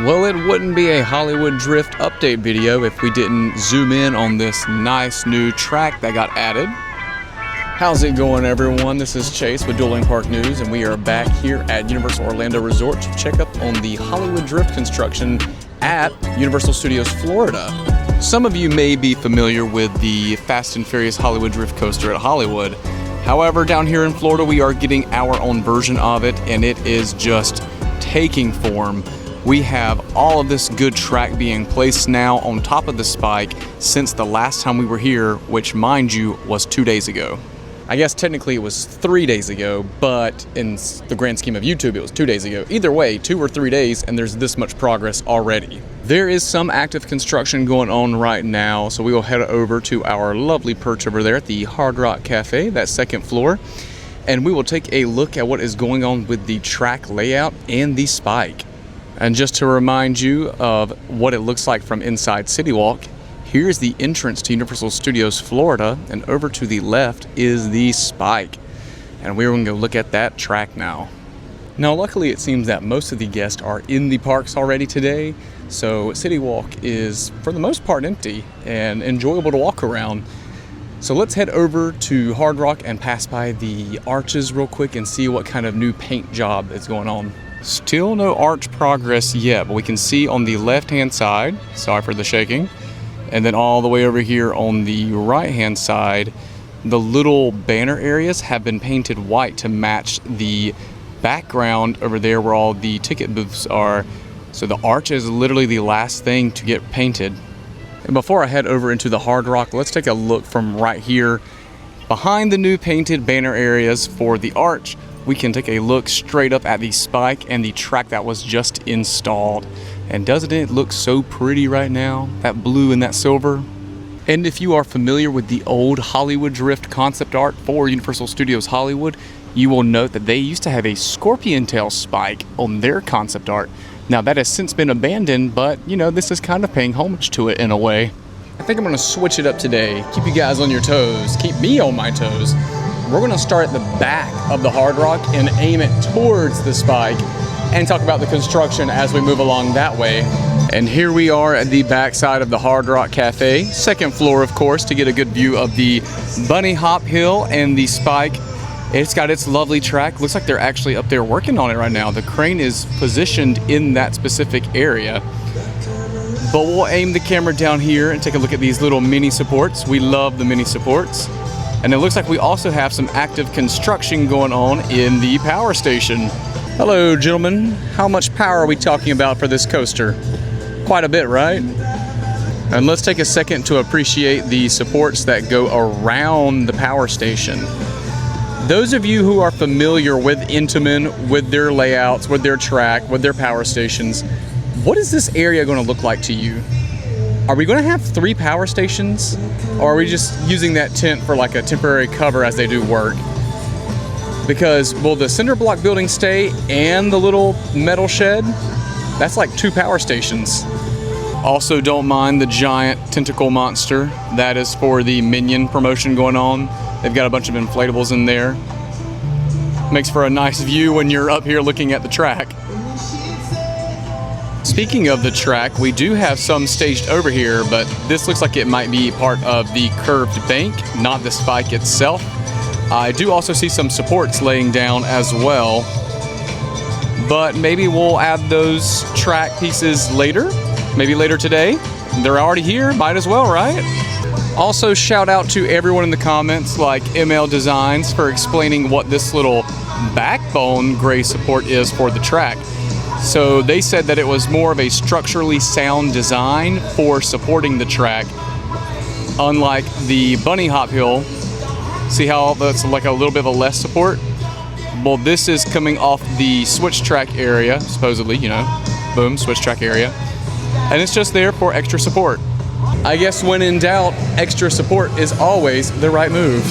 Well, it wouldn't be a Hollywood Drift update video if we didn't zoom in on this nice new track that got added. How's it going, everyone? This is Chase with Dueling Park News, and we are back here at Universal Orlando Resort to check up on the Hollywood Drift construction at Universal Studios Florida. Some of you may be familiar with the Fast and Furious Hollywood Drift coaster at Hollywood. However, down here in Florida, we are getting our own version of it, and it is just taking form. We have all of this good track being placed now on top of the spike since the last time we were here, which, mind you, was 2 days ago. I guess technically it was 3 days ago, but in the grand scheme of YouTube, it was 2 days ago. Either way, 2 or 3 days, and there's this much progress already. There is some active construction going on right now, so we will head over to our lovely perch over there at the Hard Rock Cafe, that second floor, and we will take a look at what is going on with the track layout and the spike. And just to remind you of what it looks like from inside City Walk, here's the entrance to Universal Studios Florida, and over to the left is the spike. And we're going to go look at that track now. Now, luckily, it seems that most of the guests are in the parks already today, so City Walk is, for the most part, empty and enjoyable to walk around. So let's head over to Hard Rock and pass by the arches real quick and see what kind of new paint job is going on. Still no arch progress yet, but we can see on the left-hand side, sorry for the shaking, and then all the way over here on the right-hand side, the little banner areas have been painted white to match the background over there where all the ticket booths are. So the arch is literally the last thing to get painted. And before I head over into the Hard Rock, let's take a look from right here. Behind the new painted banner areas for the arch, we can take a look straight up at the spike and the track that was just installed. And doesn't it look so pretty right now? That blue and that silver. And if you are familiar with the old Hollywood Drift concept art for Universal Studios Hollywood, you will note that they used to have a scorpion tail spike on their concept art. Now that has since been abandoned, but you know, this is kind of paying homage to it in a way. I think I'm gonna switch it up today. Keep you guys on your toes, keep me on my toes. We're gonna start at the back of the Hard Rock and aim it towards the spike and talk about the construction as we move along that way. And here we are at the back side of the Hard Rock Cafe, second floor, of course, to get a good view of the bunny hop hill and the spike. It's got its lovely track. Looks like they're actually up there working on it right now. The crane is positioned in that specific area. But we'll aim the camera down here and take a look at these little mini supports. We love the mini supports. And it looks like we also have some active construction going on in the power station. Hello, gentlemen. How much power are we talking about for this coaster? Quite a bit, right? And let's take a second to appreciate the supports that go around the power station. Those of you who are familiar with Intamin, with their layouts, with their track, with their power stations, what is this area going to look like to you? Are we going to have 3 power stations? Or are we just using that tent for like a temporary cover as they do work? Because will the cinder block building stay and the little metal shed? That's like 2 power stations. Also, don't mind the giant tentacle monster. That is for the Minion promotion going on. They've got a bunch of inflatables in there. Makes for a nice view when you're up here looking at the track. Speaking of the track, we do have some staged over here, but this looks like it might be part of the curved bank, not the spike itself. I do also see some supports laying down as well, but maybe we'll add those track pieces later, maybe later today. They're already here, might as well, right? Also, shout out to everyone in the comments like ML Designs for explaining what this little backbone gray support is for the track. So they said that it was more of a structurally sound design for supporting the track, unlike the bunny hop hill. See how that's like a little bit of a less support? Well, this is coming off the switch track area, supposedly, you know, boom, switch track area. And it's just there for extra support. I guess when in doubt, extra support is always the right move.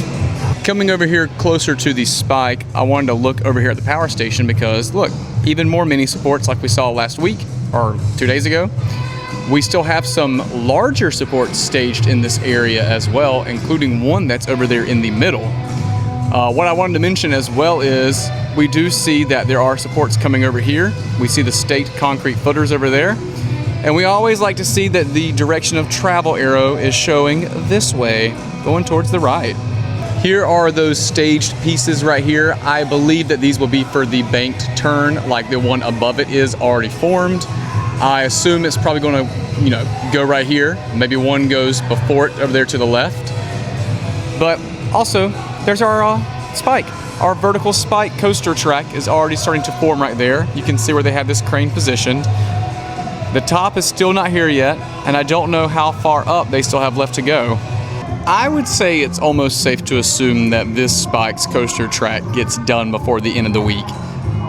Coming over here closer to the spike, I wanted to look over here at the power station because look, even more mini supports like we saw last week or 2 days ago. We still have some larger supports staged in this area as well, including one that's over there in the middle. What I wanted to mention as well is we do see that there are supports coming over here. We see the state concrete footers over there. And we always like to see that the direction of travel arrow is showing this way, going towards the right. Here are those staged pieces right here. I believe that these will be for the banked turn, like the one above it is already formed. I assume it's probably going to, go right here. Maybe one goes before it over there to the left. But also, there's our spike. Our vertical spike coaster track is already starting to form right there. You can see where they have this crane positioned. The top is still not here yet, and I don't know how far up they still have left to go. I would say it's almost safe to assume that this Spike's coaster track gets done before the end of the week.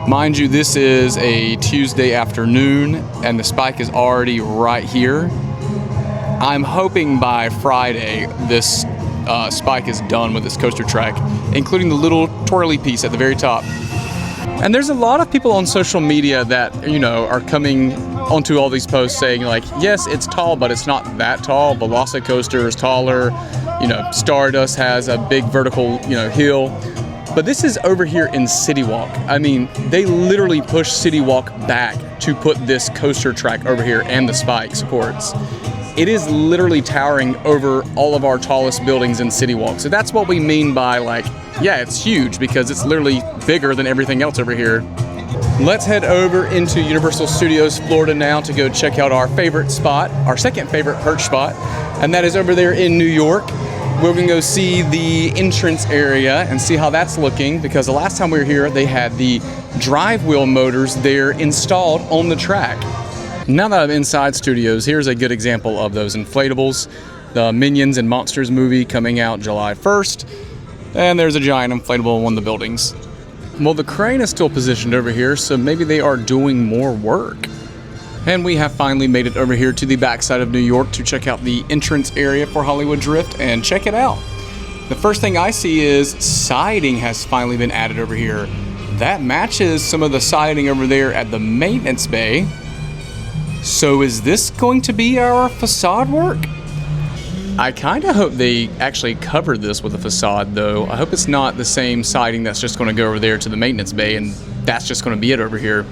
Mind you, this is a Tuesday afternoon, and the Spike is already right here. I'm hoping by Friday this Spike is done with this coaster track, including the little twirly piece at the very top. And there's a lot of people on social media that, are coming onto all these posts saying like, yes, it's tall, but it's not that tall. Velocicoaster is taller. Stardust has a big vertical, hill. But this is over here in City Walk. I mean, they literally push City Walk back to put this coaster track over here and the spike supports. It is literally towering over all of our tallest buildings in City Walk. So that's what we mean by yeah, it's huge because it's literally bigger than everything else over here. Let's head over into Universal Studios Florida now to go check out our favorite spot, our second favorite perch spot, and that is over there in New York. We're gonna go see the entrance area and see how that's looking, because the last time we were here, they had the drive wheel motors there installed on the track. Now that I'm inside studios, here's a good example of those inflatables. The Minions and Monsters movie coming out July 1st. And there's a giant inflatable in one of the buildings. Well, the crane is still positioned over here, so maybe they are doing more work. And we have finally made it over here to the backside of New York to check out the entrance area for Hollywood Drift, and check it out. The first thing I see is siding has finally been added over here. That matches some of the siding over there at the maintenance bay. So is this going to be our facade work? I kind of hope they actually covered this with a facade, though. I hope it's not the same siding that's just going to go over there to the maintenance bay and that's just going to be it over here.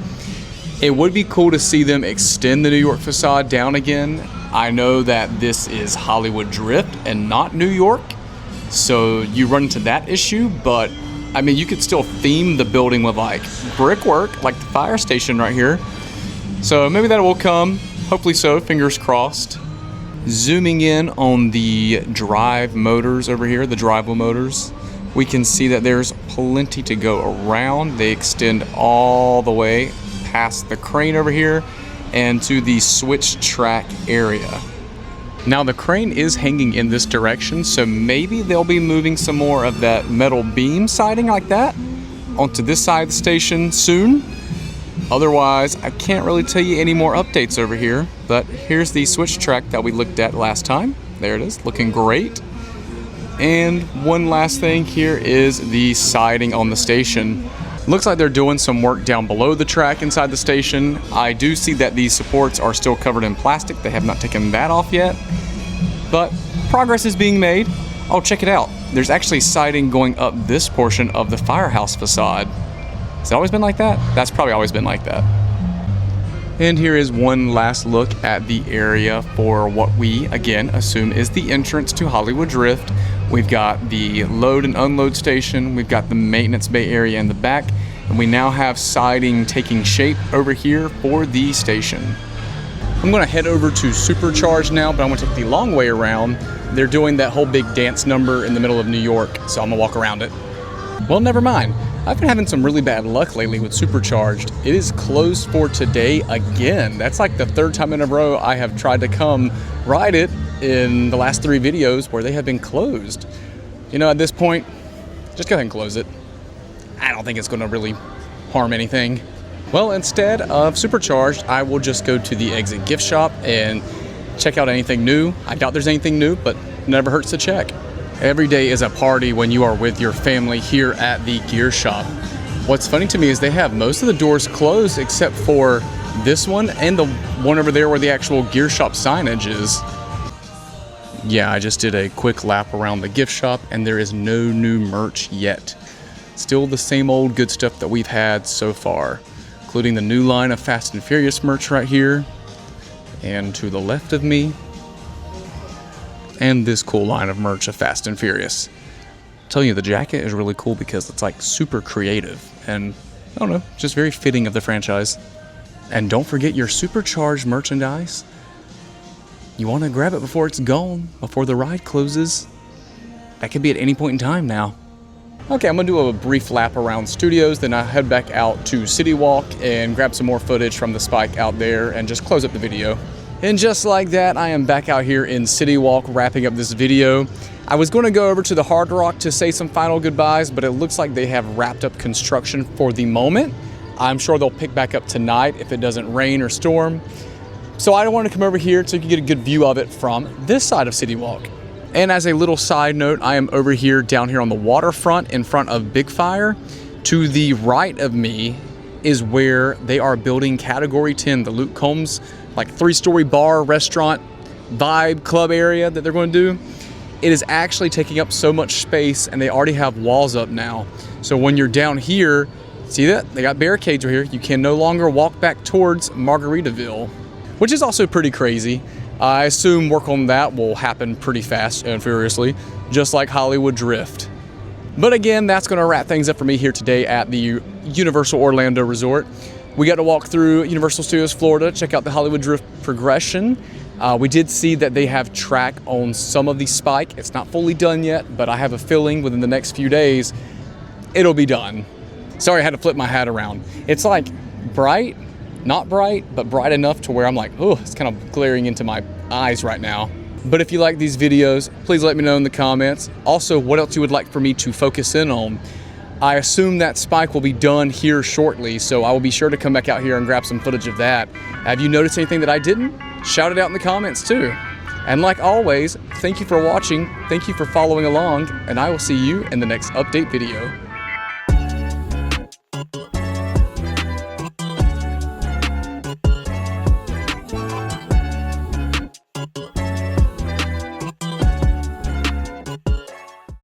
It would be cool to see them extend the New York facade down again. I know that this is Hollywood Drift and not New York, so you run into that issue, but I mean, you could still theme the building with brickwork, like the fire station right here. So maybe that will come, hopefully so, fingers crossed. Zooming in on the drive motors over here, the drive wheel motors, we can see that there's plenty to go around. They extend all the way past the crane over here and to the switch track area. Now the crane is hanging in this direction, so maybe they'll be moving some more of that metal beam siding like that onto this side of the station soon. Otherwise, I can't really tell you any more updates over here, but here's the switch track that we looked at last time. There it is, looking great. And one last thing here is the siding on the station. Looks like they're doing some work down below the track inside the station. I do see that these supports are still covered in plastic. They have not taken that off yet, but progress is being made. Oh, check it out. There's actually siding going up this portion of the firehouse facade. Has it always been like that? That's probably always been like that. And here is one last look at the area for what we, again, assume is the entrance to Hollywood Drift. We've got the load and unload station, we've got the maintenance bay area in the back, and we now have siding taking shape over here for the station. I'm gonna head over to Supercharged now, but I'm gonna take the long way around. They're doing that whole big dance number in the middle of New York, so I'm gonna walk around it. Well, never mind. I've been having some really bad luck lately with Supercharged. It is closed for today again. That's like the third time in a row I have tried to come ride it in the last 3 videos where they have been closed. At this point, just go ahead and close it. I don't think it's gonna really harm anything. Well, instead of Supercharged, I will just go to the exit gift shop and check out anything new. I doubt there's anything new, but it never hurts to check. Every day is a party when you are with your family here at the gear shop. What's funny to me is they have most of the doors closed except for this one and the one over there where the actual gear shop signage is. Yeah, I just did a quick lap around the gift shop and there is no new merch yet. Still the same old good stuff that we've had so far, including the new line of Fast and Furious merch right here, and to the left of me, and this cool line of merch of Fast and Furious. I'm telling you, the jacket is really cool because it's like super creative and, I don't know, just very fitting of the franchise. And don't forget your supercharged merchandise. You want to grab it before it's gone, before the ride closes. That could be at any point in time now. Okay, I'm gonna do a brief lap around studios, then I'll head back out to City Walk and grab some more footage from the spike out there and just close up the video. And just like that, I am back out here in City Walk wrapping up this video. I was gonna go over to the Hard Rock to say some final goodbyes, but it looks like they have wrapped up construction for the moment. I'm sure they'll pick back up tonight if it doesn't rain or storm. So I want to come over here so you can get a good view of it from this side of City Walk. And as a little side note, I am over here down here on the waterfront in front of Big Fire. To the right of me is where they are building Category 10, the Luke Combs, like 3-story bar, restaurant, vibe, club area that they're going to do. It is actually taking up so much space and they already have walls up now. So when you're down here, see that? They got barricades right here. You can no longer walk back towards Margaritaville, which is also pretty crazy. I assume work on that will happen pretty fast and furiously, just like Hollywood Drift. But again, that's going to wrap things up for me here today at the Universal Orlando Resort. We got to walk through Universal Studios Florida, check out the Hollywood Drift progression. We did see that they have track on some of the spike. It's not fully done yet, but I have a feeling within the next few days, it'll be done. Sorry, I had to flip my hat around. It's like bright, not bright, but bright enough to where I'm like, oh, it's kind of glaring into my eyes right now. But if you like these videos, please let me know in the comments. Also, what else you would like for me to focus in on. I assume that spike will be done here shortly, so I will be sure to come back out here and grab some footage of that. Have you noticed anything that I didn't? Shout it out in the comments too. And like always, thank you for watching, thank you for following along, and I will see you in the next update video.